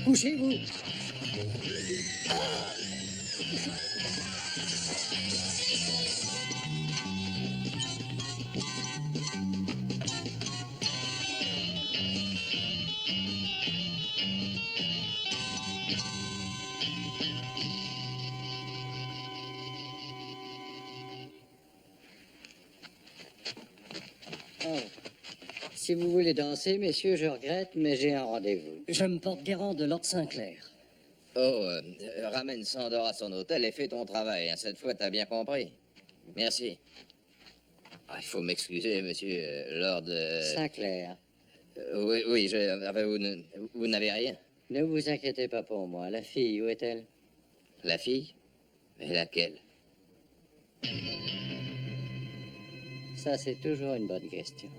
Couchez-vous. Si vous voulez danser, messieurs, je regrette, mais j'ai un rendez-vous. Je me porte garant de Lord Sinclair. Ramène Sandor à son hôtel et fais ton travail. Hein. Cette fois, t'as bien compris. Merci. Ah, il faut m'excuser, monsieur Lord... Sinclair. Oui, vous n'avez rien. Ne vous inquiétez pas pour moi. La fille, où est-elle? La fille? Mais laquelle? Ça, c'est toujours une bonne question.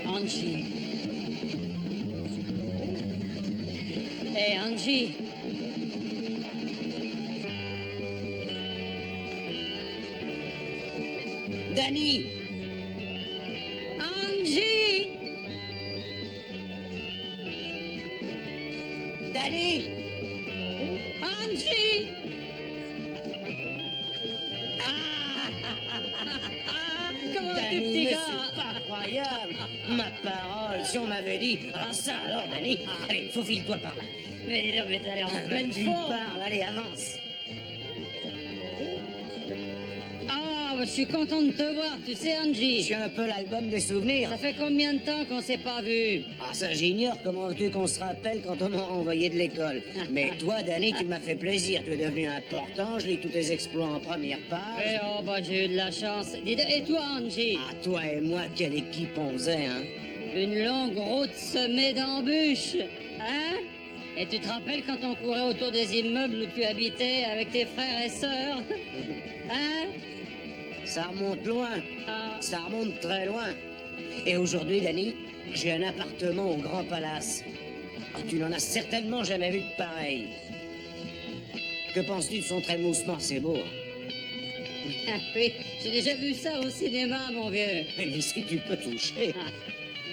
Angie. Hey, Angie. Danny. Angie. Danny. Angie. Comment tu, petit gars? C'est pas croyable. Ma parole, si on m'avait dit... Ah ça alors, Danny. Allez, faufile-toi par là. Mais non, mais t'as l'air en pleine forme. Allez, avance. Ah, je suis content de te voir, tu sais, Angie. Je suis un peu l'album des souvenirs. Ça fait combien de temps qu'on s'est pas vu? Ah, ça, j'ignore. Comment veux-tu qu'on se rappelle quand on m'a renvoyé de l'école? Mais toi, Danny, tu m'as fait plaisir. Tu es devenu important. Je lis tous tes exploits en première page. Eh oh, bah, j'ai eu de la chance. Et toi, Angie? Ah, toi et moi, quelle équipe on faisait, hein? Une longue route semée d'embûches, hein? Et tu te rappelles quand on courait autour des immeubles où tu habitais avec tes frères et sœurs? Hein? Ça remonte loin. Ah. Ça remonte très loin. Et aujourd'hui, Danny, j'ai un appartement au Grand Palace. Oh, tu n'en as certainement jamais vu de pareil. Que penses-tu de son trémoussement? C'est beau. Ah, oui, j'ai déjà vu ça au cinéma, mon vieux. Mais si tu peux toucher. Ah.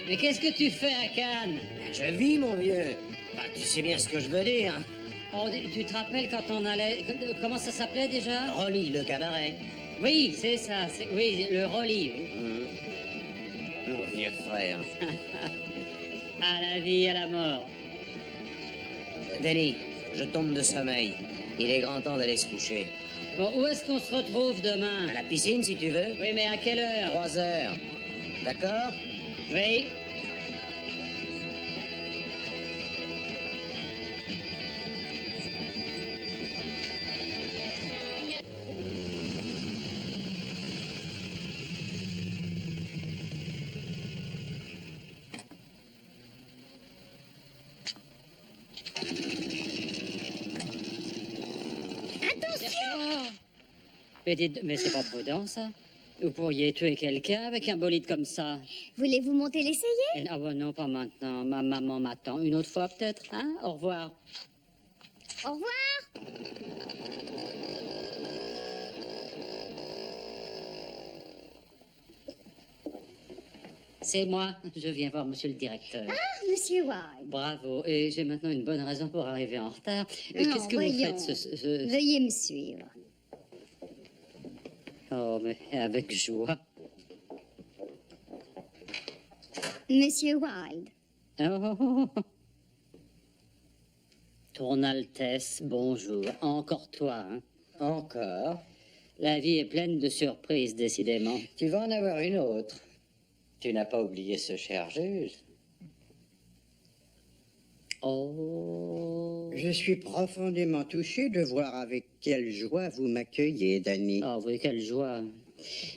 Mais qu'est-ce que tu fais à Cannes? Je vis, mon vieux. Ah, tu sais bien ce que je veux dire. Oh, tu te rappelles quand on allait... Comment ça s'appelait déjà? Rolly, le cabaret. Oui, c'est ça. Oui, le Rolly. Mon vieux frère. À la vie, à la mort. Danny, je tombe de sommeil. Il est grand temps d'aller se coucher. Bon, où est-ce qu'on se retrouve demain? À la piscine, si tu veux. Oui, mais à quelle heure? 3 heures. D'accord? Oui. Mais c'est pas prudent, ça. Vous pourriez tuer quelqu'un avec un bolide comme ça. Voulez-vous monter l'essayer? Ah bon, non, pas maintenant. Ma maman m'attend. Une autre fois, peut-être, hein? Au revoir. Au revoir. C'est moi. Je viens voir monsieur le directeur. Ah, monsieur Wilde. Bravo. Et j'ai maintenant une bonne raison pour arriver en retard. Non, Qu'est-ce que vous faites Veuillez me suivre. Oh, mais avec joie. Monsieur Wilde. Oh. Ton Altesse, bonjour. Encore toi, hein? Encore? La vie est pleine de surprises, décidément. Tu vas en avoir une autre. Tu n'as pas oublié ce cher juge? Oh. Je suis profondément touché de voir avec quelle joie vous m'accueillez, Danny. Oh oui, quelle joie.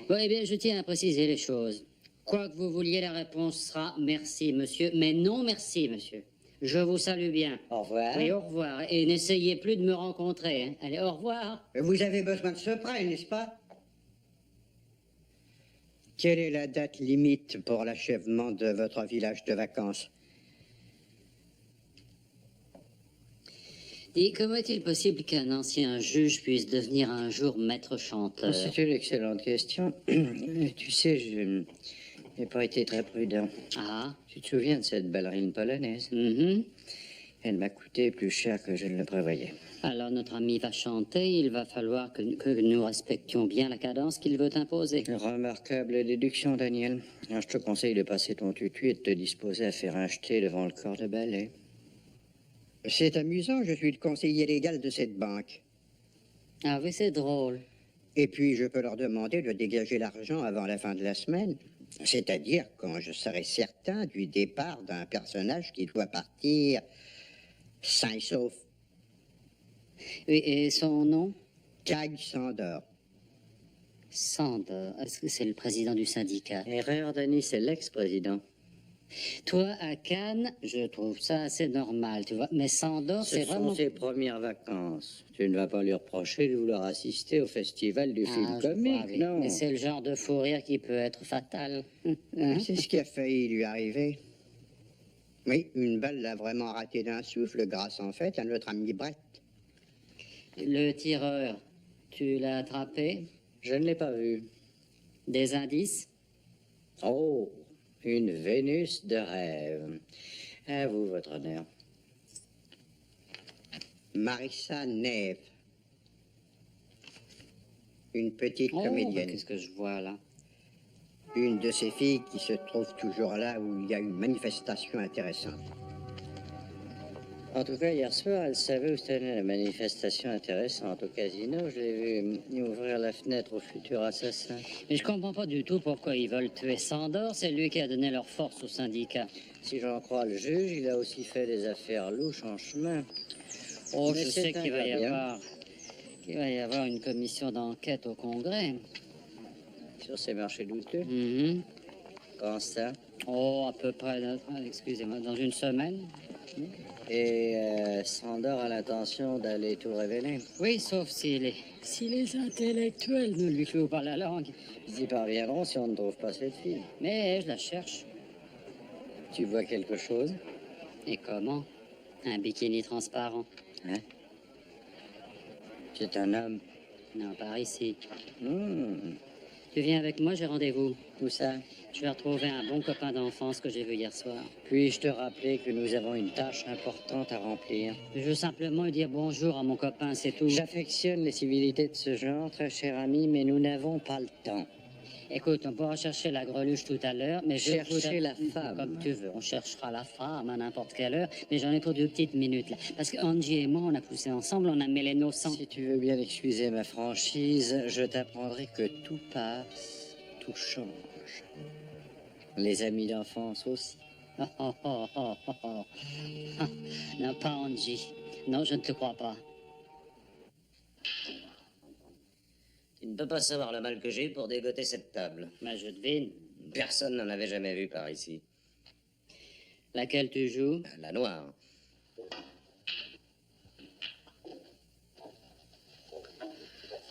Bon, eh bien, je tiens à préciser les choses. Quoi que vous vouliez, la réponse sera merci, monsieur, mais non merci, monsieur. Je vous salue bien. Au revoir. Oui, au revoir. Et n'essayez plus de me rencontrer, hein. Allez, au revoir. Vous avez besoin de ce prêt, n'est-ce pas? Quelle est la date limite pour l'achèvement de votre village de vacances? Et comment est-il possible qu'un ancien juge puisse devenir un jour maître chanteur? C'est une excellente question. Tu sais, je n'ai pas été très prudent. Ah. Tu te souviens de cette ballerine polonaise? Elle m'a coûté plus cher que je ne le prévoyais. Alors notre ami va chanter, il va falloir que nous respections bien la cadence qu'il veut imposer. Remarquable déduction, Daniel. Alors, je te conseille de passer ton tutu et de te disposer à faire un jeté devant le corps de ballet. C'est amusant, je suis le conseiller légal de cette banque. Ah oui, c'est drôle. Et puis, je peux leur demander de dégager l'argent avant la fin de la semaine. C'est-à-dire quand je serai certain du départ d'un personnage qui doit partir sain et sauf. Oui, et son nom? Kag Sandor. Sandor, est-ce que c'est le président du syndicat? Erreur, Danny, c'est l'ex-président. Toi, à Cannes, je trouve ça assez normal, tu vois. Mais Sandor, c'est vraiment... Ce sont ses premières vacances. Tu ne vas pas lui reprocher de vouloir assister au festival du film comique, oui. non? Mais c'est le genre de fou rire qui peut être fatal. Hein? C'est ce qui a failli lui arriver. Oui, une balle l'a vraiment raté d'un souffle grâce, en fait, à notre ami Brett. Le tireur, tu l'as attrapé? Je ne l'ai pas vu. Des indices? Oh, une Vénus de rêve. À vous, votre honneur. Marissa Neve. Une petite comédienne. Qu'est-ce que je vois là? une de ces filles qui se trouve toujours là où il y a une manifestation intéressante. En tout cas, hier soir, elle savait où se tenait la manifestation intéressante au casino. Je l'ai vu ouvrir la fenêtre au futur assassin. Mais je comprends pas du tout pourquoi ils veulent tuer Sandor. C'est lui qui a donné leur force au syndicat. Si j'en crois le juge, il a aussi fait des affaires louches en chemin. Oh, Mais je c'est sais qu'il va y un gars bien. avoir une commission d'enquête au Congrès. Sur ces marchés douteux. Mhm. Quand ça? Oh, à peu près, excusez-moi, dans une semaine. Et Sandor a l'intention d'aller tout révéler. Oui, sauf si les intellectuels ne lui clouent pas la langue. Ils y parviendront si on ne trouve pas cette fille. Mais je la cherche. Tu vois quelque chose? Et comment? Un bikini transparent. Hein? C'est un homme. Non, par ici. Hmm. Tu viens avec moi, j'ai rendez-vous. Où ça? Je vais retrouver un bon copain d'enfance que j'ai vu hier soir. Puis-je te rappeler que nous avons une tâche importante à remplir? Je veux simplement lui dire bonjour à mon copain, c'est tout. J'affectionne les civilités de ce genre, très cher ami, mais nous n'avons pas le temps. Écoute, on pourra chercher la greluche tout à l'heure, mais je Chercher la femme. Comme tu veux, on cherchera la femme à n'importe quelle heure, mais j'en ai pour 2 petites minutes là. Parce que Angie et moi, on a poussé ensemble, on a mêlé nos sangs. Si tu veux bien excuser ma franchise, je t'apprendrai que tout passe, tout change. Les amis d'enfance aussi. Oh, oh, oh, oh, oh, oh. Ah, non, pas Angie. Non, je ne te crois pas. Tu ne peux pas savoir le mal que j'ai eu pour dégoter cette table. Mais je devine. Personne n'en avait jamais vu par ici. Laquelle tu joues? La noire.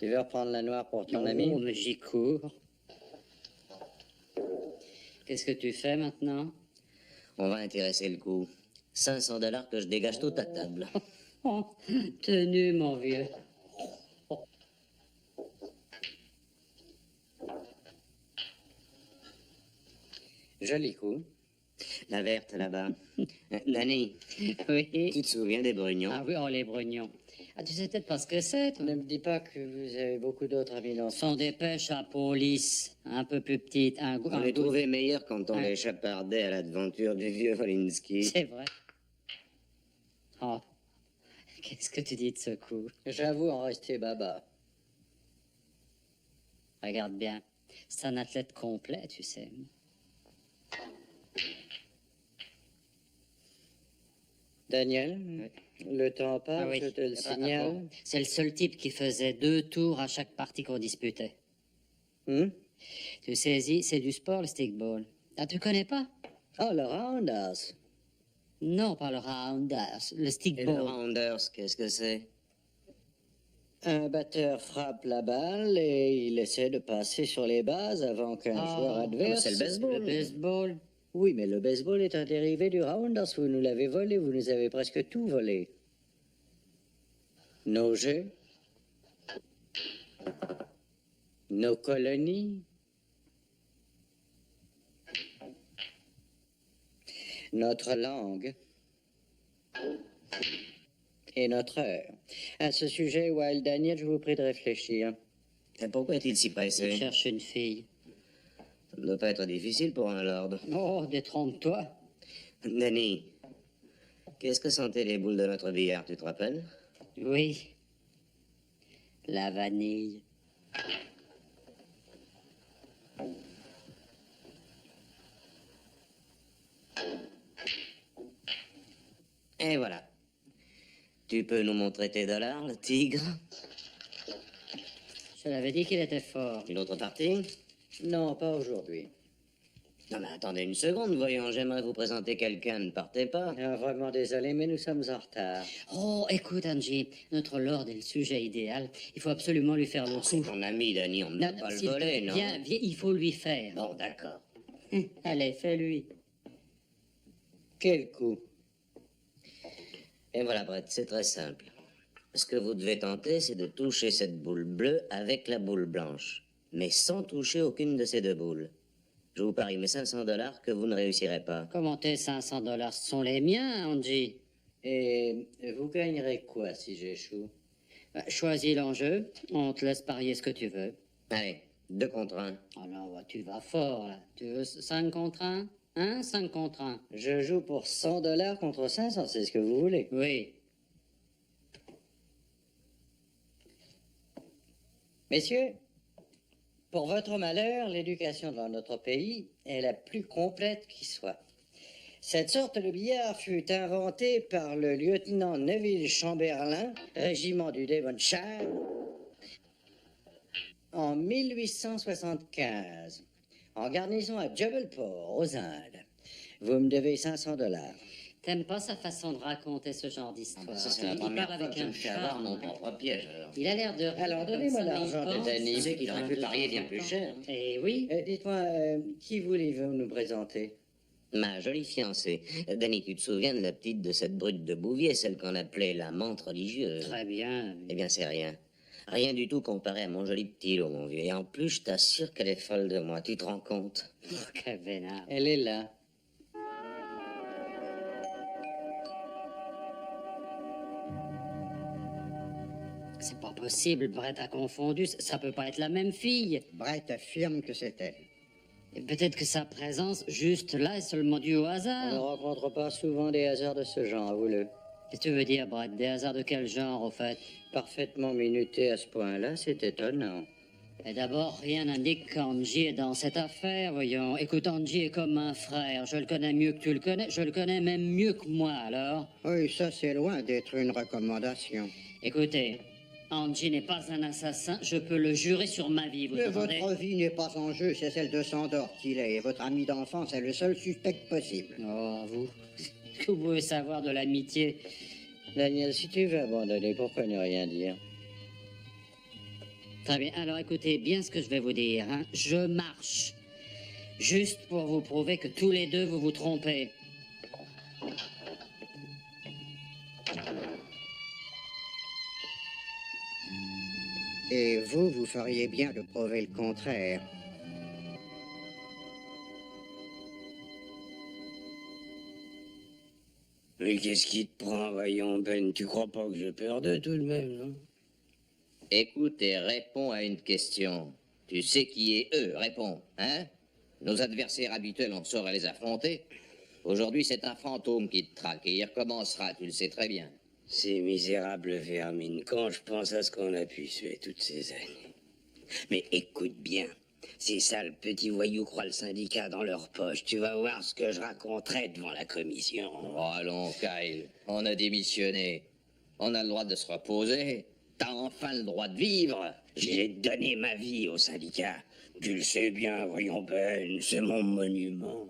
Tu veux reprendre la noire pour ton Non, ami? mais j'y cours. Qu'est-ce que tu fais maintenant? On va intéresser le coup. 500 $ que je dégage toute ta table. Oh, tenu, mon vieux. Joli coup. La verte, là-bas. Danny, Oui. tu te souviens des brugnons? Ah oui, oh, les brugnons. Ah, tu sais peut-être pas ce que c'est, toi? Ne me dis pas que vous avez beaucoup d'autres amis Ce d'enfance. sont des pêches à peau lisse, un peu plus petites, On les trouvait meilleurs quand on les chapardait à l'aventure du vieux Wolinski. C'est vrai. Oh, qu'est-ce que tu dis de ce coup? J'avoue en rester baba. Regarde bien, c'est un athlète complet, tu sais. Daniel, le temps passe, Ah oui. je te le signale. C'est le seul type qui faisait 2 tours à chaque partie qu'on disputait. Hmm? Tu saisis, c'est du sport, le stickball. Ah, tu connais pas? Oh, le roundhouse. Non, pas le rounders, le Et le stickball. rounders, qu'est-ce que c'est? Un batteur frappe la balle et il essaie de passer sur les bases avant qu'un joueur adverse... c'est le baseball. Le baseball. Oui, mais le baseball est un dérivé du roundhouse. Vous nous l'avez volé, vous nous avez presque tout volé. Nos jeux, nos colonies, notre langue et notre heure. À ce sujet, Wild Daniel, je vous prie de réfléchir. Et pourquoi est-il si Il pressé? cherche une fille. Ça ne doit pas être difficile pour un lord. Oh, détrompe-toi. Danny, qu'est-ce que sentaient les boules de notre billard, tu te rappelles? Oui. La vanille. Et voilà. Tu peux nous montrer tes dollars, le tigre? Je l'avais dit qu'il était fort. Une autre partie? Non, pas aujourd'hui. Non, mais attendez une seconde, voyons, j'aimerais vous présenter quelqu'un, ne partez pas. Vraiment désolé, mais nous sommes en retard. Oh, écoute, Angie, notre lord est le sujet idéal. Il faut absolument lui faire le C'est coup. ton ami, Danny, on ne peut pas le s'il te voler, plaît, non? Viens, viens, il faut lui faire. Bon, d'accord. Allez, fais-lui. Quel coup? Et voilà, Brett, c'est très simple. Ce que vous devez tenter, c'est de toucher cette boule bleue avec la boule blanche, mais sans toucher aucune de ces deux boules. Je vous parie mes 500 $ que vous ne réussirez pas. Comment tes 500 $? Ce sont les miens, Angie. Et vous gagnerez quoi si j'échoue? Choisis l'enjeu. On te laisse parier ce que tu veux. Allez, 2 contre 1. Oh non, bah, tu vas fort, là. Tu veux 5 contre 1? Hein, 5 contre 1? Je joue pour 100 $ contre 500, c'est ce que vous voulez. Oui. Messieurs, pour votre malheur, l'éducation dans notre pays est la plus complète qui soit. Cette sorte de billard fut inventée par le lieutenant Neville Chamberlain, régiment du Devonshire, en 1875, en garnison à Jebelpore, aux Indes. Vous me devez 500 $. T'aimes pas sa façon de raconter ce genre d'histoire? Ça, c'est la Il première parle fois avec que je un me fais avoir mon charme. propre piège. Alors. Il a l'air de... Alors, donnez-moi comme ça, l'argent mais il de pense. Danny. Tu sais qu'il aurait pu parier bien plus cher. Eh oui. Dites-moi, qui voulez-vous nous présenter? Ma jolie fiancée. Danny, tu te souviens de la petite de cette brute de Bouvier, celle qu'on appelait la menthe religieuse? Très bien. Eh bien, c'est rien. Rien du tout comparé à mon joli petit lot, mon vieux. Et en plus, je t'assure qu'elle est folle de moi. Tu te rends compte? Oh, quel vénard. Elle est là. C'est pas possible, Brett a confondu. Ça peut pas être la même fille. Brett affirme que c'est elle. Et peut-être que sa présence, juste là, est seulement due au On ne hasard. rencontre pas souvent des hasards de ce genre, avouez-le. Qu'est-ce que tu veux dire, Brett? Des hasards de quel genre, au fait? Parfaitement minuté à ce point-là, c'est étonnant. Et d'abord, rien n'indique qu'Angie est dans cette affaire, voyons. Écoute, Angie est comme un frère. Je le connais mieux que tu le connais. Je le connais même mieux que moi, alors. Oui, ça, c'est loin d'être une recommandation. Écoutez, Angie n'est pas un assassin. Je peux le jurer sur ma vie, vous Mais entendez? votre vie n'est pas en jeu, c'est celle de Sandor qu'il est. Et votre ami d'enfance est le seul suspect possible. Oh, vous. Que vous pouvez savoir de l'amitié? Daniel, si tu veux abandonner, pourquoi ne rien dire? Très bien. Alors, écoutez bien ce que je vais vous dire. Hein. Je marche. Juste pour vous prouver que tous les deux, vous vous trompez. Et vous, vous feriez bien de prouver le contraire. Mais qu'est-ce qui te prend, voyons, Ben? Tu crois pas que j'ai peur d'eux tout de même, non? Écoute et réponds à une question. Tu sais qui est eux? Réponds, hein? Nos adversaires habituels, on saurait les affronter. Aujourd'hui, c'est un fantôme qui te traque et il recommencera, tu le sais très bien. Ces misérables vermines, quand je pense à ce qu'on a pu suer toutes ces années. Mais écoute bien, ces sales petits voyous croient le syndicat dans leur poche. Tu vas voir ce que je raconterai devant la commission. Oh, allons, Kyle, on a démissionné. On a le droit de se reposer. T'as enfin le droit de vivre. J'ai donné ma vie au syndicat. Tu le sais bien, voyons, Ben, c'est mon monument.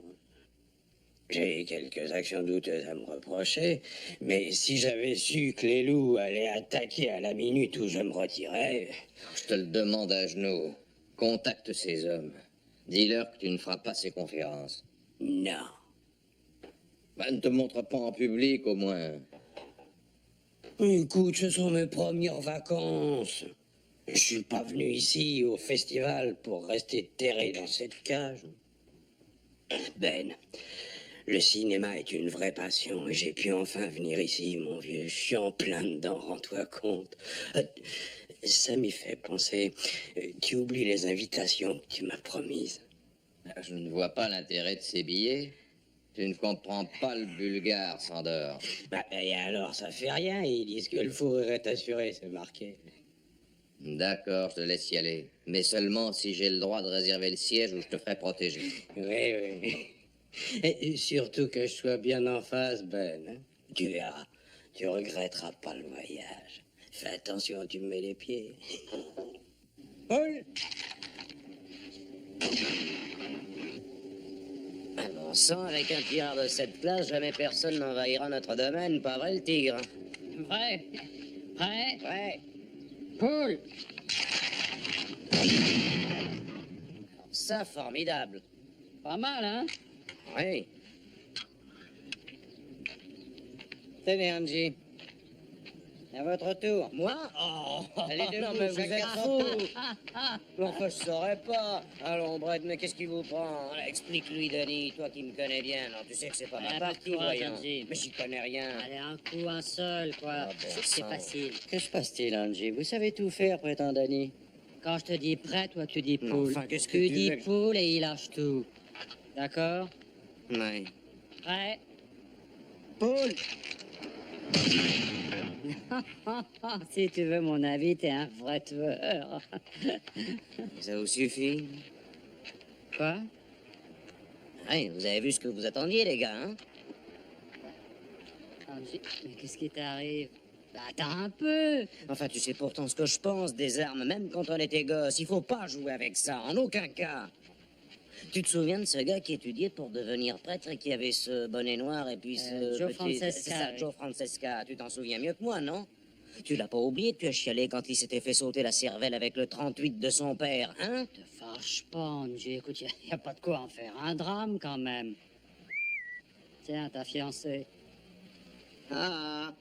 J'ai quelques actions douteuses à me reprocher, mais si j'avais su que les loups allaient attaquer à la minute où je me retirais... Je te le demande à genoux. Contacte ces hommes. Dis-leur que tu ne feras pas ces conférences. Non. Ben, ne te montre pas en public, au moins. Écoute, ce sont mes premières vacances. Je suis pas venu ici, au festival, pour rester terré dans cette cage. Ben, le cinéma est une vraie passion et j'ai pu enfin venir ici, mon vieux. Je suis en plein dedans, rends-toi compte. Ça m'y fait penser. Tu oublies les invitations que tu m'as promises. Je ne vois pas l'intérêt de ces billets. Tu ne comprends pas le bulgare, Sandor. Et alors, ça fait rien. Ils disent que le fourrure est assuré, c'est marqué. D'accord, je te laisse y aller. Mais seulement si j'ai le droit de réserver le siège où je te ferai protéger. Oui, oui. Et surtout que je sois bien en face, Ben. Hein. Tu verras. Tu regretteras pas le voyage. Fais attention, tu me mets les pieds. Paul! À mon sang, avec un tireur de cette classe, jamais personne n'envahira notre domaine, pas vrai, le tigre? Vrai. Prêt? Ouais. Paul. Ça, formidable. Pas mal, hein? Oui. Tenez, Angie. À votre tour. Moi? Oh, Allez, non, debout, mais vous chacun êtes son fous. tour. Enfin, je saurais pas. Allons, Brett, mais qu'est-ce qui vous prend? Explique-lui, Denis, toi qui me connais bien. Non, tu sais que c'est pas ma Allez, partie, pour toi, voyons. Angie. Mais j'y connais rien. Allez, un coup, un seul, quoi. Ah, bon C'est sang. facile. Que se passe-t-il, Angie? Vous savez tout faire, prétend Danny. Quand je te dis prêt, toi, tu dis poule. Non, enfin, qu'est-ce que tu tu dis veux? poule et il lâche tout. D'accord? Ouais. Prêt? Paul! Si tu veux mon avis, t'es un vrai tueur. Ça vous suffit? Quoi? Ouais, vous avez vu ce que vous attendiez, les gars, hein? Mais qu'est-ce qui t'arrive? Bah, attends un peu. Enfin, tu sais pourtant ce que je pense des armes, même quand on était gosse. Il faut pas jouer avec ça, en aucun cas. Tu te souviens de ce gars qui étudiait pour devenir prêtre et qui avait ce bonnet noir et puis ce Joe petit... Francesca, C'est ça, oui. Joe Francesca. Tu t'en souviens mieux que moi, non? Tu l'as pas oublié, tu as chialé quand il s'était fait sauter la cervelle avec le 38 de son père, hein? Te fâche pas, Angie. Écoute, y a pas de quoi en faire. Un drame, quand même. Tiens, ta fiancée. Ah!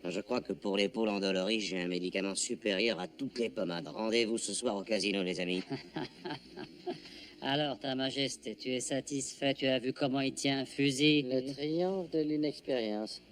Je crois que pour les poules endolories, j'ai un médicament supérieur à toutes les pommades. Rendez-vous ce soir au casino, les amis. Alors, ta majesté, tu es satisfait? Tu as vu comment il tient un fusil? Le triomphe de l'inexpérience.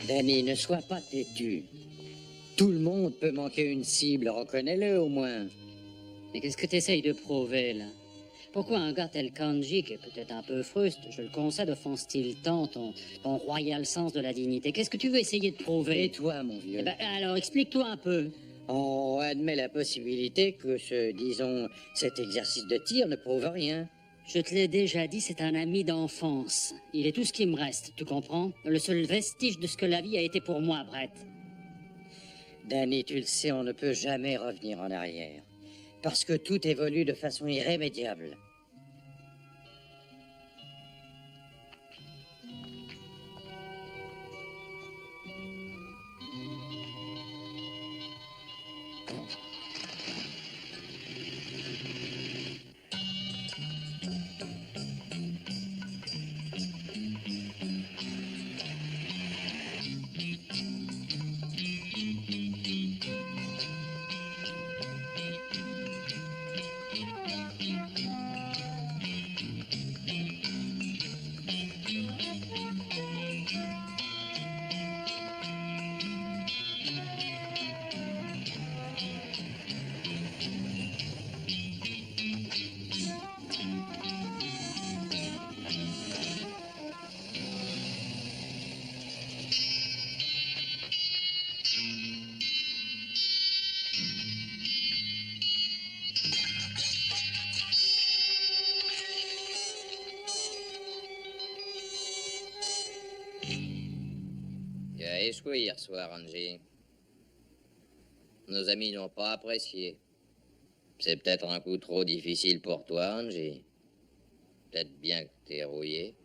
Danny, ne sois pas têtu. Tout le monde peut manquer une cible, reconnais-le au moins. Mais qu'est-ce que tu essayes de prouver, là? Pourquoi un gars tel Kanji, qui est peut-être un peu fruste, je le concède, offense-t-il tant ton royal sens de la dignité? Qu'est-ce que tu veux essayer de prouver? Et toi, mon vieux? Eh ben, alors, explique-toi un peu. On admet la possibilité que cet exercice de tir ne prouve rien. Je te l'ai déjà dit, c'est un ami d'enfance. Il est tout ce qui me reste, tu comprends? Le seul vestige de ce que la vie a été pour moi, Brett. Danny, tu le sais, on ne peut jamais revenir en arrière. Parce que tout évolue de façon irrémédiable. Tu as échoué hier soir, Angie. Nos amis n'ont pas apprécié. C'est peut-être un coup trop difficile pour toi, Angie. Peut-être bien que t'es rouillé.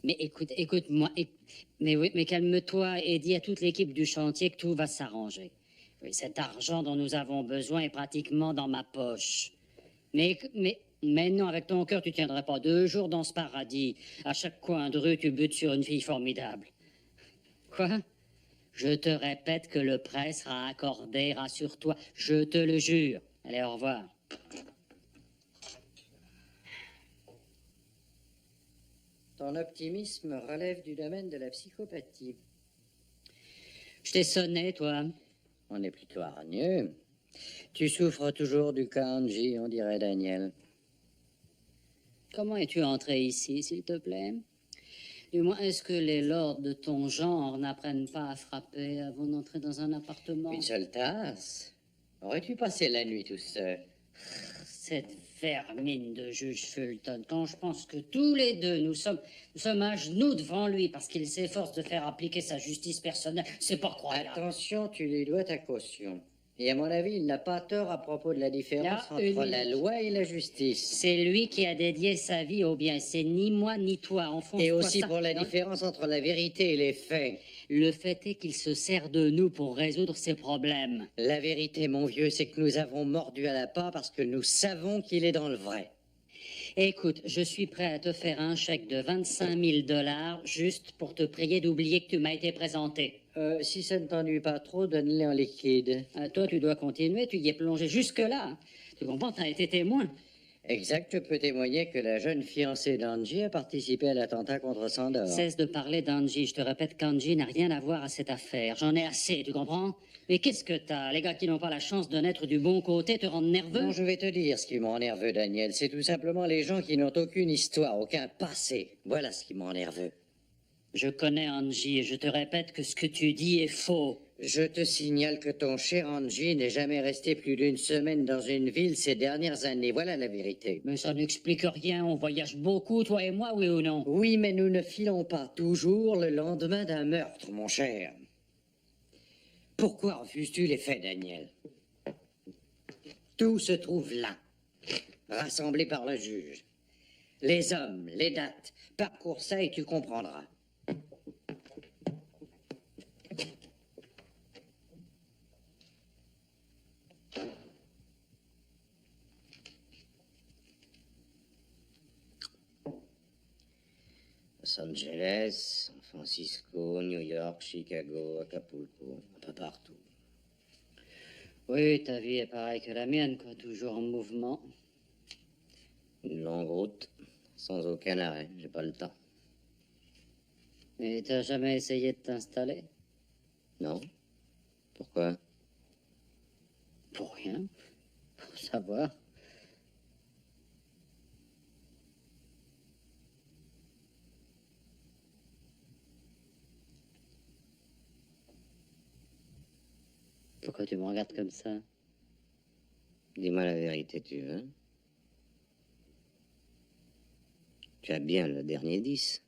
Mais écoute-moi. Mais oui, mais calme-toi et dis à toute l'équipe du chantier que tout va s'arranger. Oui, cet argent dont nous avons besoin est pratiquement dans ma poche. Mais non, avec ton cœur, tu tiendrais pas 2 jours dans ce paradis. À chaque coin de rue, tu butes sur une fille formidable. Quoi? Je te répète que le prêt sera accordé, rassure-toi. Je te le jure. Allez, au revoir. Ton optimisme relève du domaine de la psychopathie. Je t'ai sonné, toi. On est plutôt hargneux. Tu souffres toujours du kanji, on dirait Daniel. Comment es-tu entré ici, s'il te plaît? Du moins, est-ce que les lords de ton genre n'apprennent pas à frapper avant d'entrer dans un appartement? Une seule tasse? Aurais-tu passé la nuit tout seul? Cette vermine de juge Fulton, quand je pense que tous les deux, nous sommes à genoux devant lui parce qu'il s'efforce de faire appliquer sa justice personnelle, c'est pas croyable. Attention, tu lui dois ta caution. Et à mon avis, il n'a pas tort à propos de la différence Là, une entre la minute. loi et la justice. C'est lui qui a dédié sa vie au bien. C'est ni moi ni toi. Enfonce-toi Et aussi ça pour la dans- différence entre la vérité et les faits. Le fait est qu'il se sert de nous pour résoudre ses problèmes. La vérité, mon vieux, c'est que nous avons mordu à la part parce que nous savons qu'il est dans le vrai. Écoute, je suis prêt à te faire un chèque de 25 000 $ juste pour te prier d'oublier que tu m'as été présenté. Si ça ne t'ennuie pas trop, donne-les en liquide. Toi, tu dois continuer, tu y es plongé jusque-là. Tu comprends, t'as été témoin. Exact, je peux témoigner que la jeune fiancée d'Angie a participé à l'attentat contre Sandor. Cesse de parler d'Angie. Je te répète qu'Angie n'a rien à voir à cette affaire. J'en ai assez, tu comprends? Mais qu'est-ce que t'as? Les gars qui n'ont pas la chance de naître du bon côté te rendent nerveux? Non, je vais te dire ce qui me rend nerveux, Daniel. C'est tout simplement les gens qui n'ont aucune histoire, aucun passé. Voilà ce qui me rend nerveux. Je connais Angie et je te répète que ce que tu dis est faux. Je te signale que ton cher Angie n'est jamais resté plus d'une semaine dans une ville ces dernières années. Voilà la vérité. Mais ça n'explique rien. On voyage beaucoup, toi et moi, oui ou non? Oui, mais nous ne filons pas toujours le lendemain d'un meurtre, mon cher. Pourquoi refuses-tu les faits, Daniel? Tout se trouve là, rassemblé par le juge. Les hommes, les dates. Parcours ça et tu comprendras. Los Angeles, San Francisco, New York, Chicago, Acapulco, un peu partout. Oui, ta vie est pareille que la mienne, quoi. Toujours en mouvement. Une longue route, sans aucun arrêt, j'ai pas le temps. Et t'as jamais essayé de t'installer? Non? Pourquoi? Pour rien. Pour savoir. Pourquoi tu me regardes comme ça? Dis-moi la vérité, tu veux? Tu as bien le dernier 10.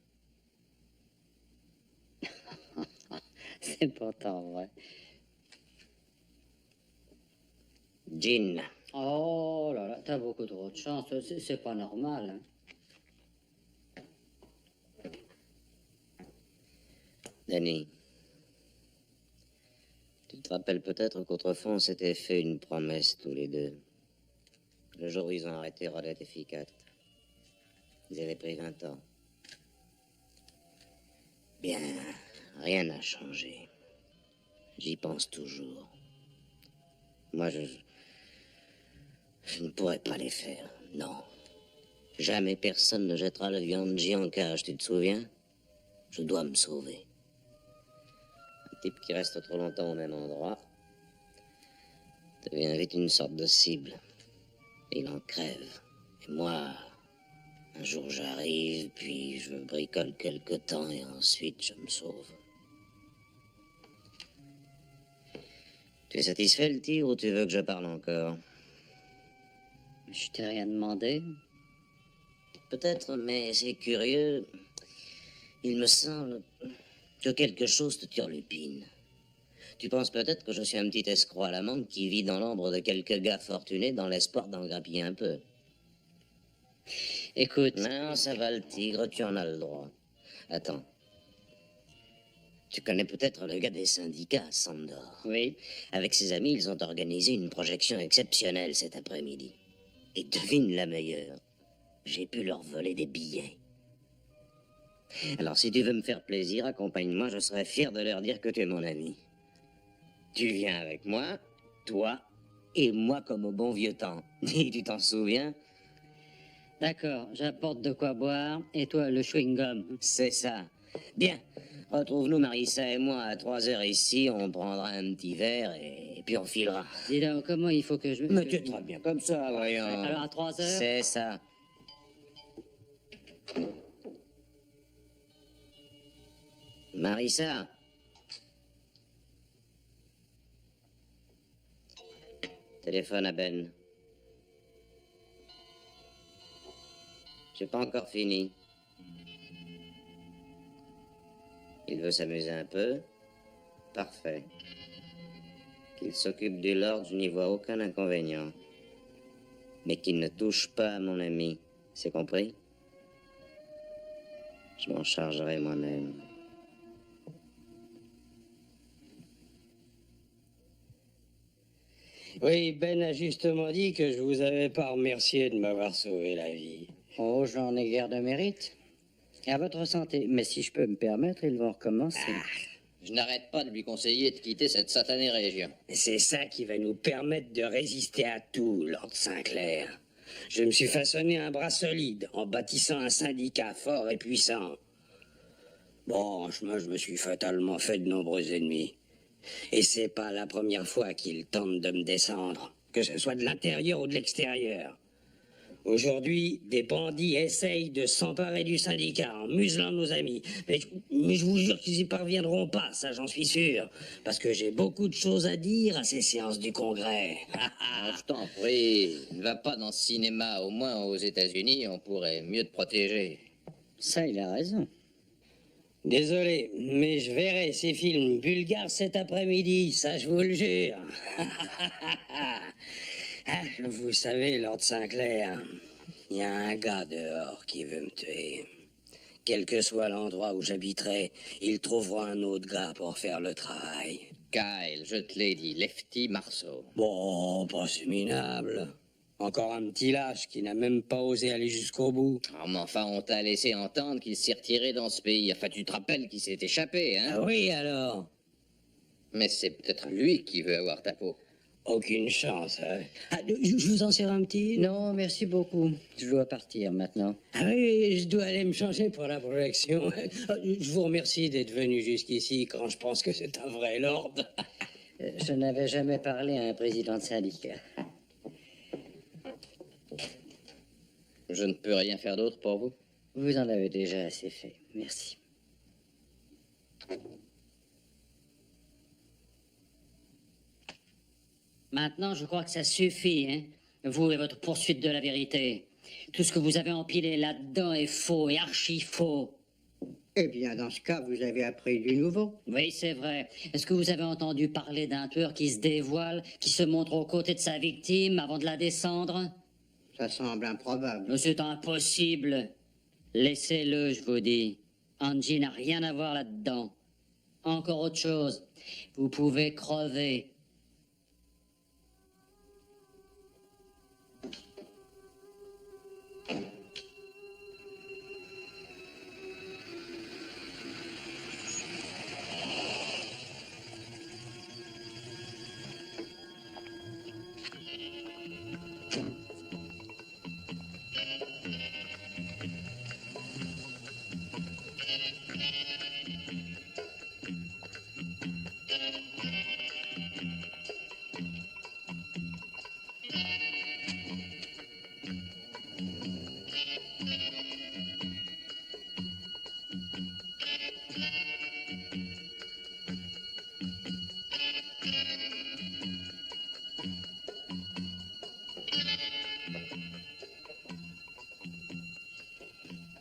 C'est pourtant vrai. Jean, Oh là là, t'as beaucoup trop de chance. C'est pas normal. Hein. Danny. Tu te rappelles peut-être qu'autrefois on s'était fait une promesse tous les deux. Le jour où ils ont arrêté Rodette et Ficat. Ils avaient pris 20 ans. Bien, rien n'a changé. J'y pense toujours. Moi, je ne pourrais pas les faire, non. Jamais personne ne jettera le Vianji en cage, tu te souviens? Je dois me sauver. Un type qui reste trop longtemps au même endroit devient vite une sorte de cible. Et il en crève. Et moi, un jour j'arrive, puis je bricole quelque temps et ensuite je me sauve. Tu es satisfait, le tir, ou tu veux que je parle encore? Je t'ai rien demandé. Peut-être, mais c'est curieux. Il me semble que quelque chose te turlupine. Tu penses peut-être que je suis un petit escroc à la manque qui vit dans l'ombre de quelques gars fortunés dans l'espoir d'en grappiller un peu. Écoute. Non, ça va, le tigre, tu en as le droit. Attends. Tu connais peut-être le gars des syndicats, Sandor. Oui. Avec ses amis, ils ont organisé une projection exceptionnelle cet après-midi. Et devine la meilleure. J'ai pu leur voler des billets. Alors, si tu veux me faire plaisir, accompagne-moi, je serais fier de leur dire que tu es mon ami. Tu viens avec moi, toi et moi comme au bon vieux temps. Et tu t'en souviens? D'accord, j'apporte de quoi boire et toi le chewing-gum. C'est ça. Bien. Retrouve-nous, Marissa et moi, à 3h ici. On prendra un petit verre et puis on filera. Dis donc, comment il faut que je... Mais tu es très bien comme ça, voyons. Alors à 3h? C'est ça. Marissa. Téléphone à Ben. J'ai pas encore fini. Il veut s'amuser un peu. Parfait. Qu'il s'occupe du Lord, je n'y vois aucun inconvénient. Mais qu'il ne touche pas à mon ami. C'est compris? Je m'en chargerai moi-même. Oui, Ben a justement dit que je vous avais pas remercié de m'avoir sauvé la vie. Oh, j'en ai guère de mérite. À votre santé. Mais si je peux me permettre, ils vont recommencer. Je n'arrête pas de lui conseiller de quitter cette satanée région. C'est ça qui va nous permettre de résister à tout, Lord Sinclair. Je me suis façonné un bras solide en bâtissant un syndicat fort et puissant. Bon, en chemin, je me suis fatalement fait de nombreux ennemis. Et c'est pas la première fois qu'ils tentent de me descendre, que ce soit de l'intérieur ou de l'extérieur. Aujourd'hui, des bandits essayent de s'emparer du syndicat en muselant nos amis. Mais je vous jure qu'ils y parviendront pas, ça j'en suis sûr. Parce que j'ai beaucoup de choses à dire à ces séances du Congrès. Ah, je t'en prie, ne va pas dans ce cinéma. Au moins aux États-Unis, on pourrait mieux te protéger. Ça, il a raison. Désolé, mais je verrai ces films bulgares cet après-midi, ça je vous le jure. Ah, vous savez, Lord Sinclair, il y a un gars dehors qui veut me tuer. Quel que soit l'endroit où j'habiterai, il trouvera un autre gars pour faire le travail. Kyle, je te l'ai dit, Lefty Marceau. Bon, pas si minable. Encore un petit lâche qui n'a même pas osé aller jusqu'au bout. Ah, mais enfin, on t'a laissé entendre qu'il s'est retiré dans ce pays. Enfin, tu te rappelles qu'il s'est échappé, hein? Ah oui, alors? Mais c'est peut-être lui qui veut avoir ta peau. Aucune chance, hein. Ah, je vous en sers un petit? Non, merci beaucoup. Je dois partir maintenant. Ah oui, je dois aller me changer pour la projection. Je vous remercie d'être venu jusqu'ici quand je pense que c'est un vrai lord. Je n'avais jamais parlé à un président de syndicat. Je ne peux rien faire d'autre pour vous. Vous en avez déjà assez fait. Merci. Maintenant, je crois que ça suffit, hein, vous et votre poursuite de la vérité. Tout ce que vous avez empilé là-dedans est faux et archi faux. Eh bien, dans ce cas, vous avez appris du nouveau. Oui, c'est vrai. Est-ce que vous avez entendu parler d'un tueur qui se dévoile, qui se montre aux côtés de sa victime avant de la descendre? Ça semble improbable. Mais c'est impossible. Laissez-le, je vous dis. Angie n'a rien à voir là-dedans. Encore autre chose. Vous pouvez crever.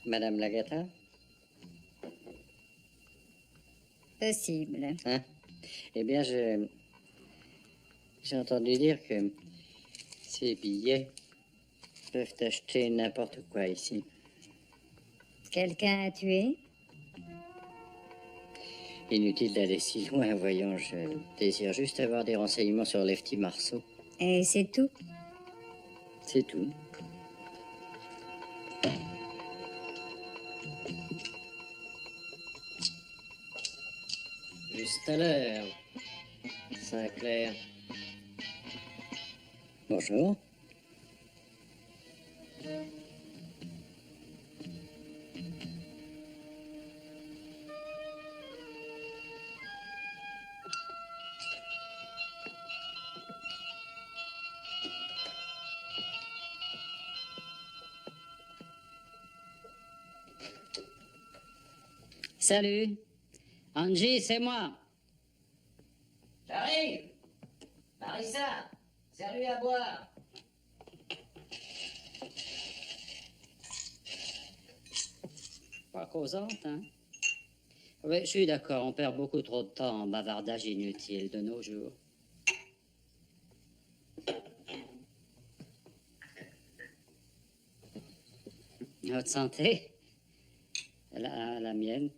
Madame Lagata? Possible. Hein? Eh bien, j'ai entendu dire que ces billets peuvent acheter n'importe quoi ici. Quelqu'un a tué? Inutile d'aller si loin, voyons, je désire juste avoir des renseignements sur Lefty Marceau. Et c'est tout? C'est tout. Juste à l'heure. Sinclair. Bonjour. Salut. Angie, c'est moi. J'arrive! Marissa, serre-lui à boire. Pas causante, hein? Oui, je suis d'accord. On perd beaucoup trop de temps en bavardage inutile de nos jours. Votre santé. La mienne.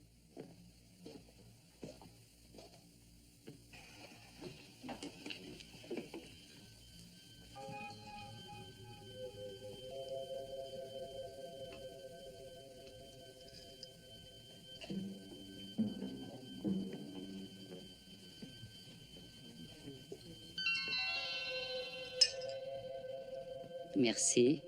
Merci.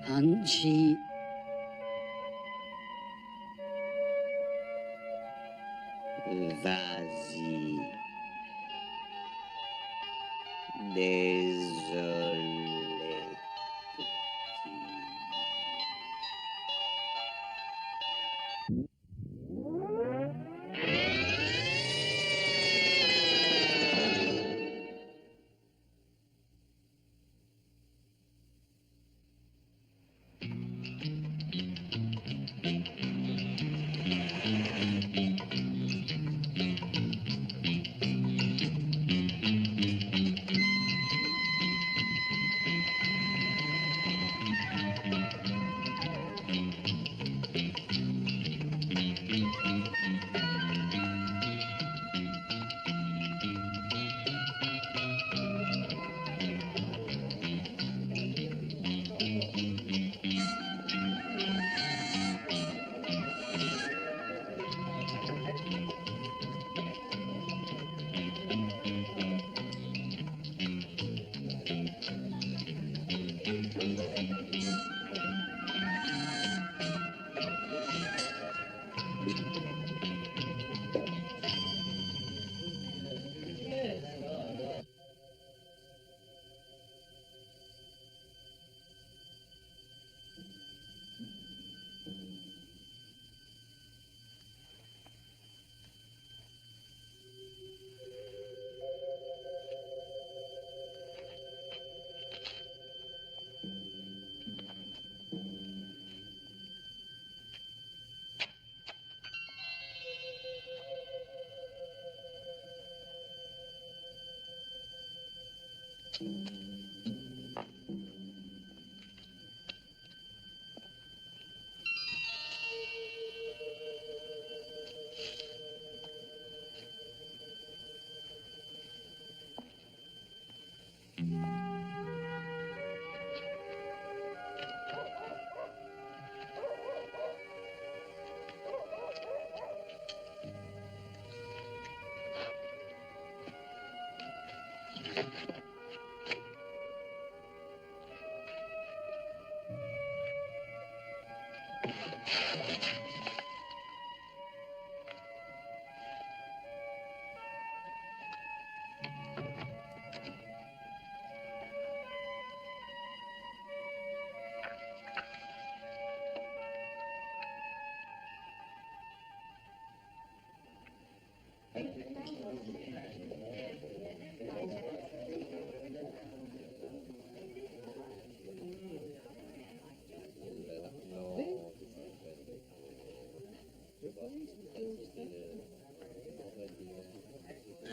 Angie. Vas-y. Désolé.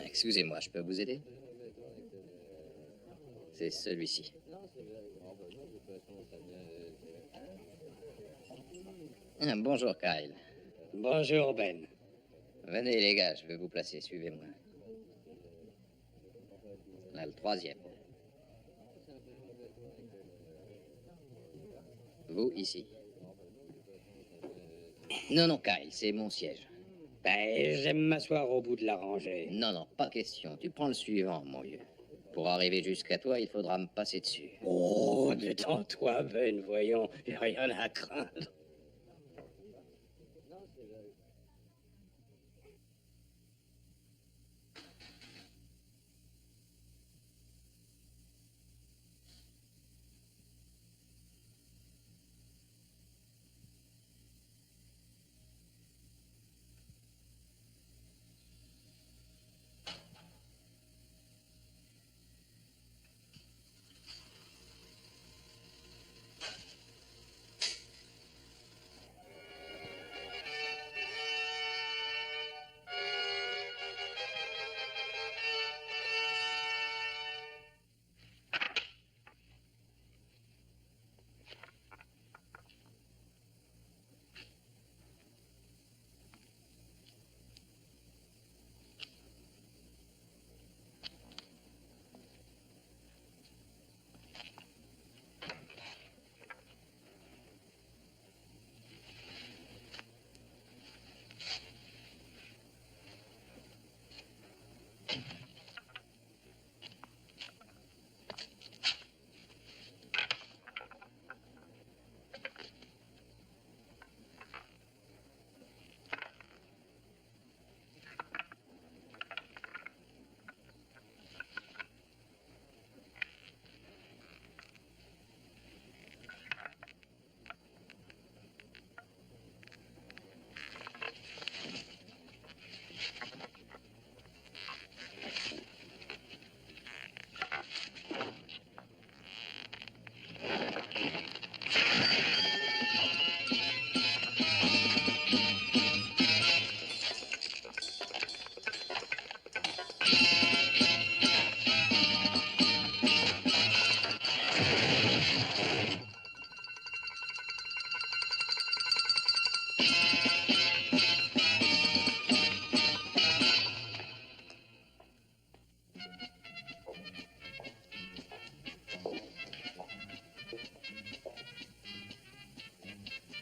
Excusez-moi, je peux vous aider? C'est celui-ci. Ah, bonjour, Kyle. Bonjour, Ben. Venez, les gars, je vais vous placer. Suivez-moi. Là, le troisième. Vous, ici. Non, non, Kyle, c'est mon siège. Ben, j'aime m'asseoir au bout de la rangée. Non, non, pas question. Tu prends le suivant, mon vieux. Pour arriver jusqu'à toi, il faudra me passer dessus. Oh, détends-toi, Ben, voyons, y a rien à craindre.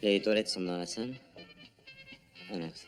Les toilettes sont dans la salle? Ah, merci.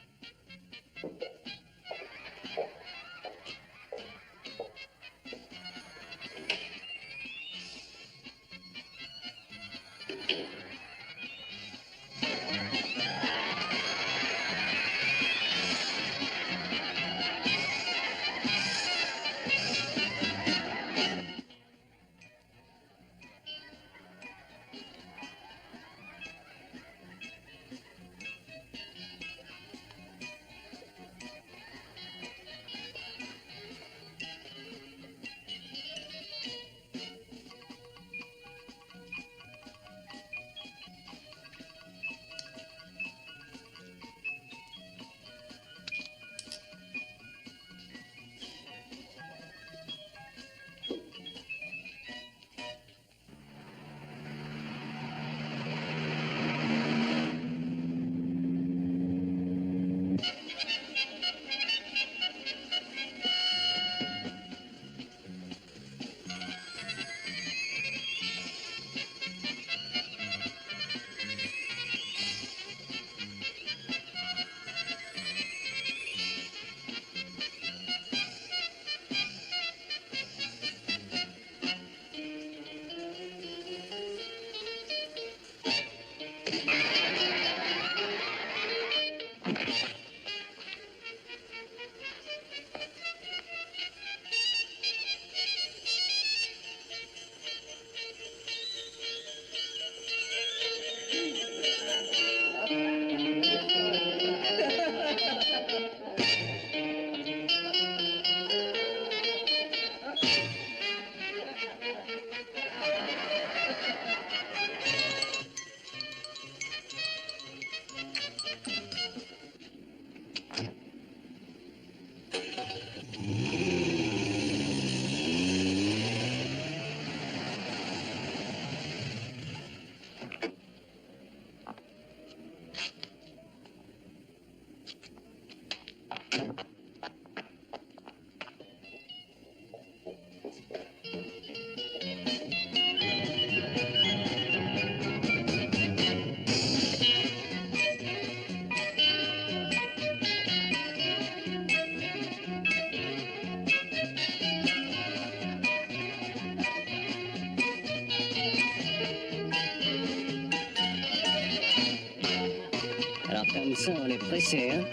Comme ça, on est pressé, hein?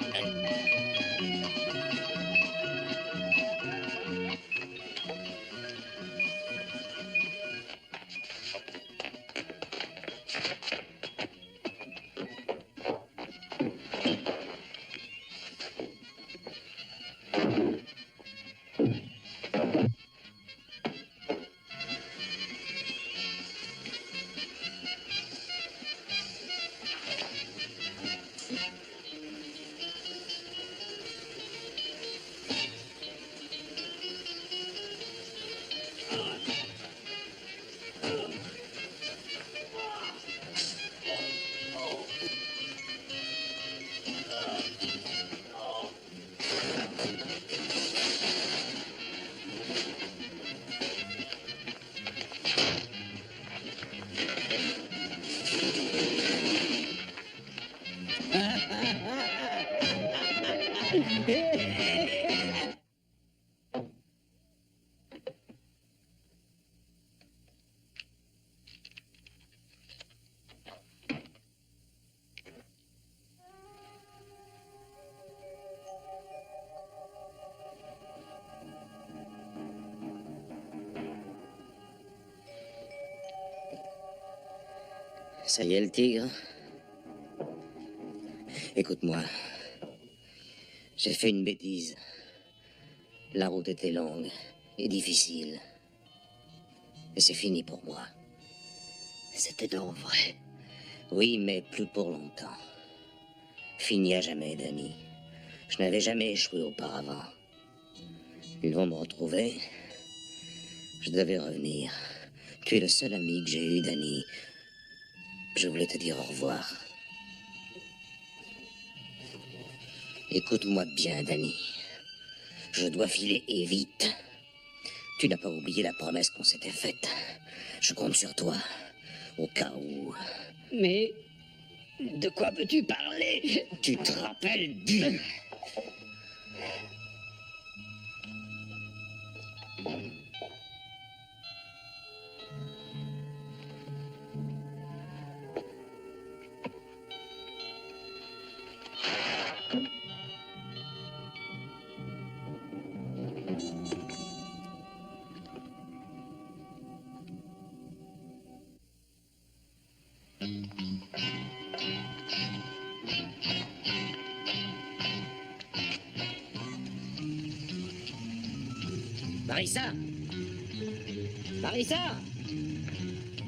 Ça y est, le tigre? Écoute-moi. J'ai fait une bêtise. La route était longue et difficile. Et c'est fini pour moi. C'était donc vrai. Oui, mais plus pour longtemps. Fini à jamais, Danny. Je n'avais jamais échoué auparavant. Ils vont me retrouver. Je devais revenir. Tu es le seul ami que j'ai eu, Danny. Je voulais te dire au revoir. Écoute-moi bien, Danny. Je dois filer et vite. Tu n'as pas oublié la promesse qu'on s'était faite. Je compte sur toi, au cas où... Mais de quoi peux-tu parler? Tu te rappelles bien. Marissa! Marissa!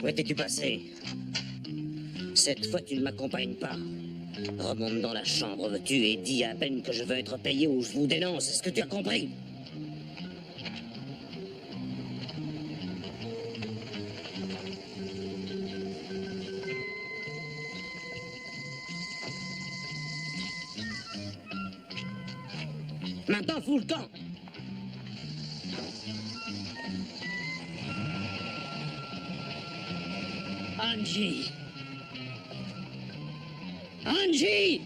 Où étais-tu passé? Cette fois, tu ne m'accompagnes pas. Remonte dans la chambre, veux-tu, et dis à Ben que je veux être payé ou je vous dénonce. Est-ce que tu as compris? Maintenant, fous le camp! Angie! Angie!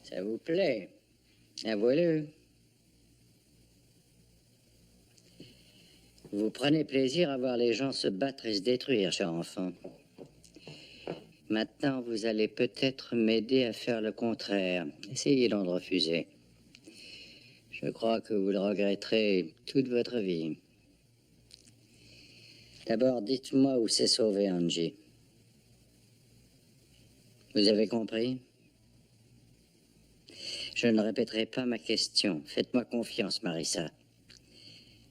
Ça vous plaît? Avouez-le. Vous prenez plaisir à voir les gens se battre et se détruire, cher enfant. Maintenant, vous allez peut-être m'aider à faire le contraire. Essayez donc de refuser. Je crois que vous le regretterez toute votre vie. D'abord, dites-moi où s'est sauvé Angie. Vous avez compris? Je ne répéterai pas ma question. Faites-moi confiance, Marissa.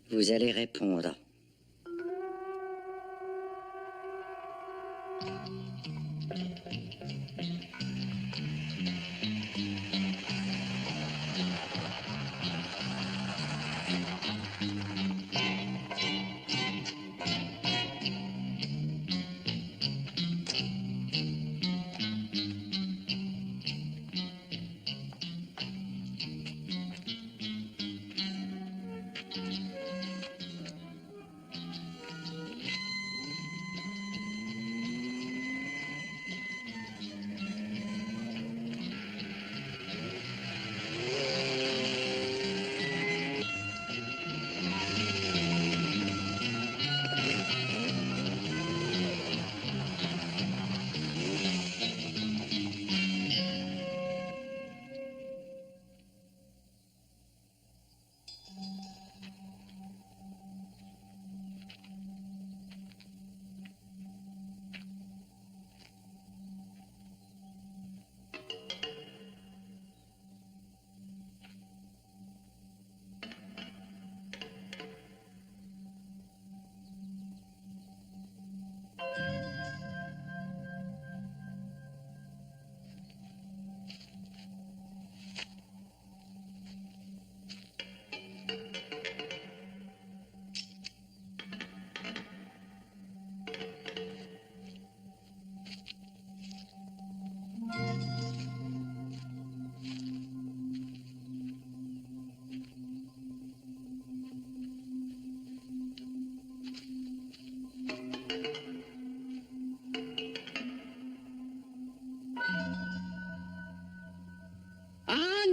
Vous allez répondre.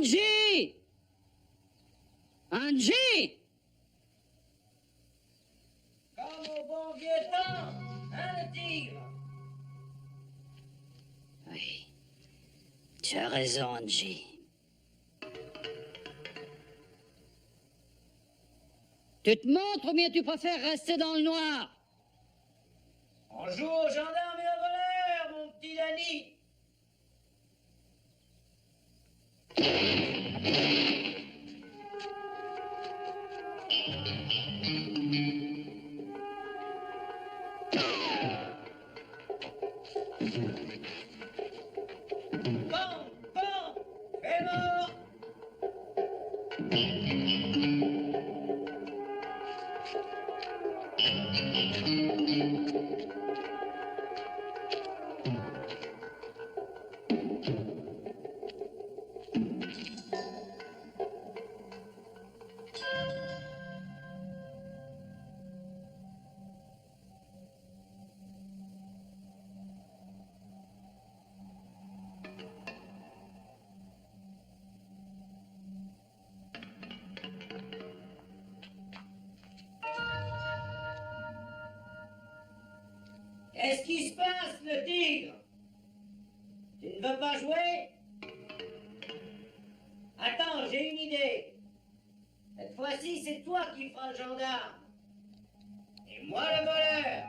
Angie! Angie! Comme au bon vieux temps, hein, le tigre? Oui. Tu as raison, Angie. Tu te montres ou bien tu préfères rester dans le noir? On joue aux gendarmes et aux voleurs, mon petit Danny. Bon, bon, fais mort. Qu'est-ce qui se passe, le tigre? Tu ne veux pas jouer? Attends, j'ai une idée. Cette fois-ci, c'est toi qui feras le gendarme. Et moi le voleur.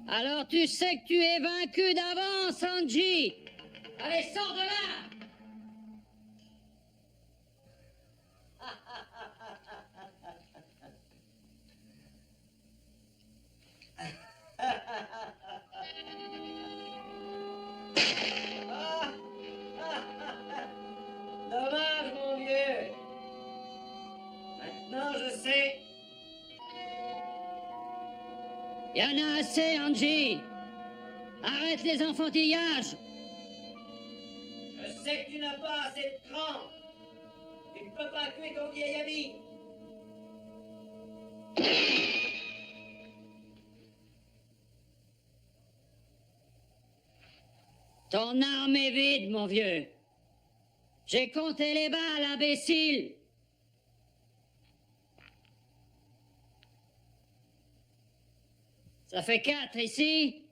Alors tu sais que tu es vaincu d'avance, Angie. Allez, sors de là! Dommage, mon vieux. Maintenant, je sais. Y en a assez, Angie. Arrête les enfantillages. Je sais que tu n'as pas assez de cran. Tu ne peux pas tuer ton vieil ami. Ton arme est vide, mon vieux. J'ai compté les balles, imbécile. Ça fait 4 ici.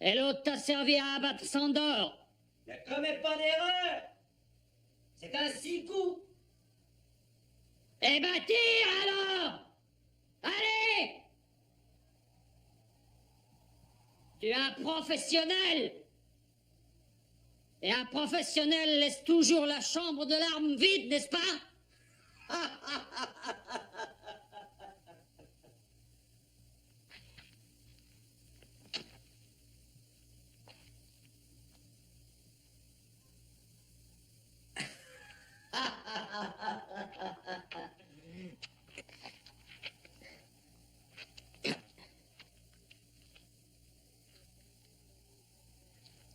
Et l'autre t'a servi à abattre Sandor. Ne commets pas d'erreur. C'est un 6 coups. Eh ben tire alors! Allez! Tu es un professionnel! Et un professionnel laisse toujours la chambre de l'arme vide, n'est-ce pas?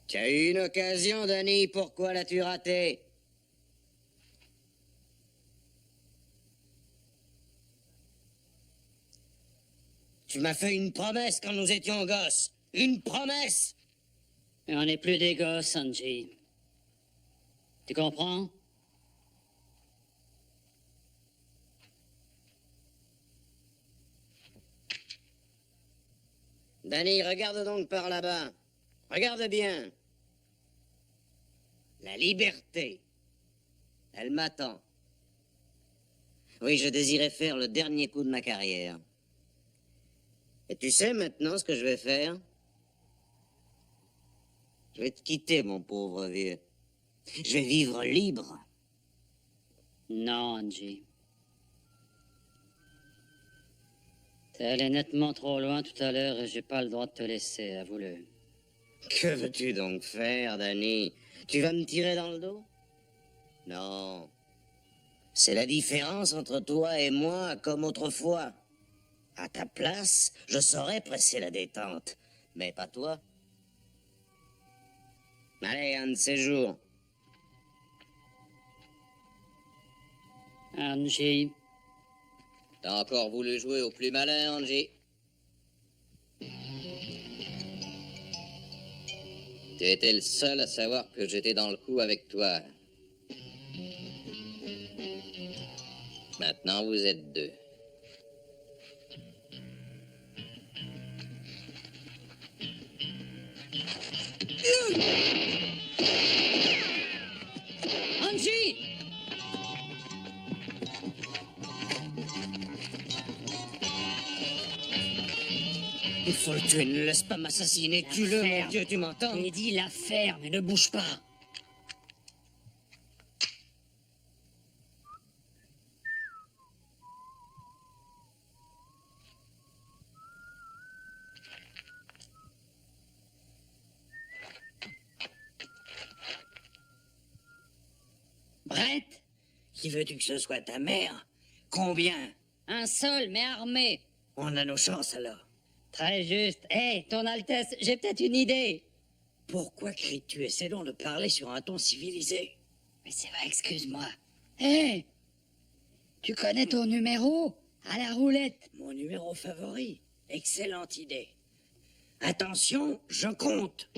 Tu as eu une occasion, Danny, pourquoi l'as-tu ratée? Tu m'as fait une promesse quand nous étions gosses. Une promesse! Mais on n'est plus des gosses, Angie. Tu comprends? Danny, regarde donc par là-bas. Regarde bien. La liberté. Elle m'attend. Oui, je désirais faire le dernier coup de ma carrière. Et tu sais maintenant ce que je vais faire? Je vais te quitter, mon pauvre vieux. Je vais vivre libre. Non, Angie. T'es allé nettement trop loin tout à l'heure et j'ai pas le droit de te laisser, avoue-le. Que veux-tu donc faire, Danny? Tu vas me tirer dans le dos? Non. C'est la différence entre toi et moi, comme autrefois. À ta place, je saurais presser la détente. Mais pas toi. Allez, un de ces jours. Angie, T'as encore voulu jouer au plus malin, Angie? Tu étais le seul à savoir que j'étais dans le coup avec toi. Maintenant, vous êtes deux. Angie! Il faut le tuer, ne laisse pas m'assassiner. Tue-le, mon Dieu, tu m'entends? J'ai dit la ferme et ne bouge pas. Brett, qui veux-tu que ce soit ta mère? Combien? Un seul, mais armé. On a nos chances alors. Très juste. Hé, ton Altesse, j'ai peut-être une idée. Pourquoi cries-tu? Essaie donc de parler sur un ton civilisé. Mais c'est vrai, excuse-moi. Hé! Tu connais ton numéro? À la roulette. Mon numéro favori. Excellente idée. Attention, je compte.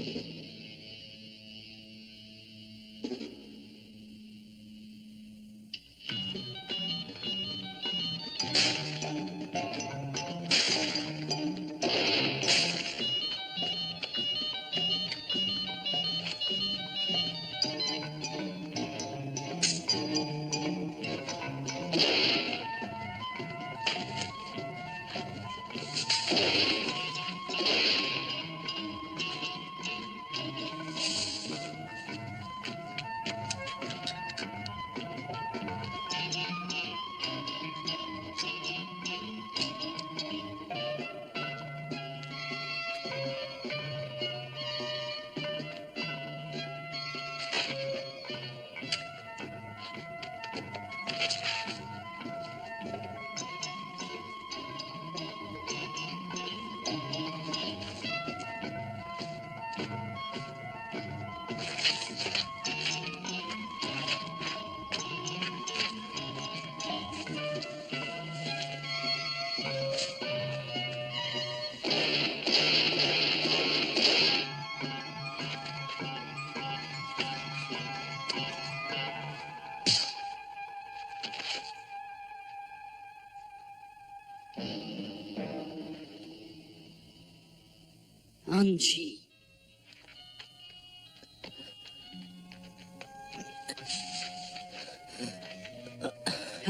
Angie,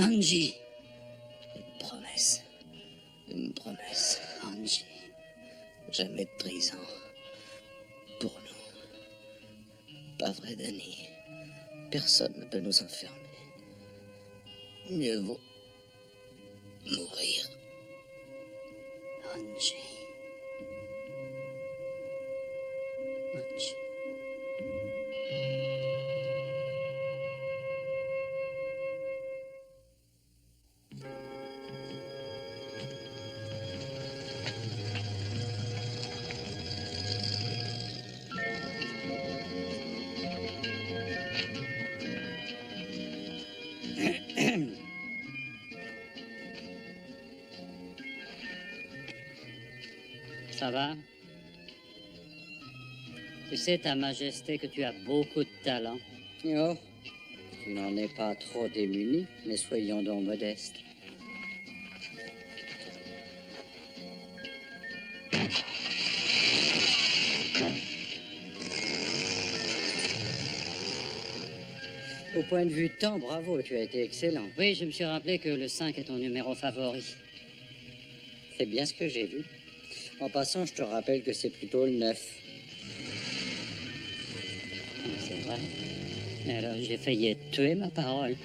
Angie. Une promesse. Une promesse. Angie. Jamais de prison. Pour nous. Pas vrai, Danny. Personne ne peut nous enfermer. Mieux vaut mourir. Angie. Angie. Ça va? Tu sais, Ta Majesté, que tu as beaucoup de talent. Oh, tu n'en es pas trop démuni, mais soyons donc modestes. Au point de vue temps, bravo, tu as été excellent. Oui, je me suis rappelé que le 5 est ton numéro favori. C'est bien ce que j'ai vu. En passant, je te rappelle que c'est plutôt le 9. C'est vrai. Alors, j'ai failli être tué, ma parole.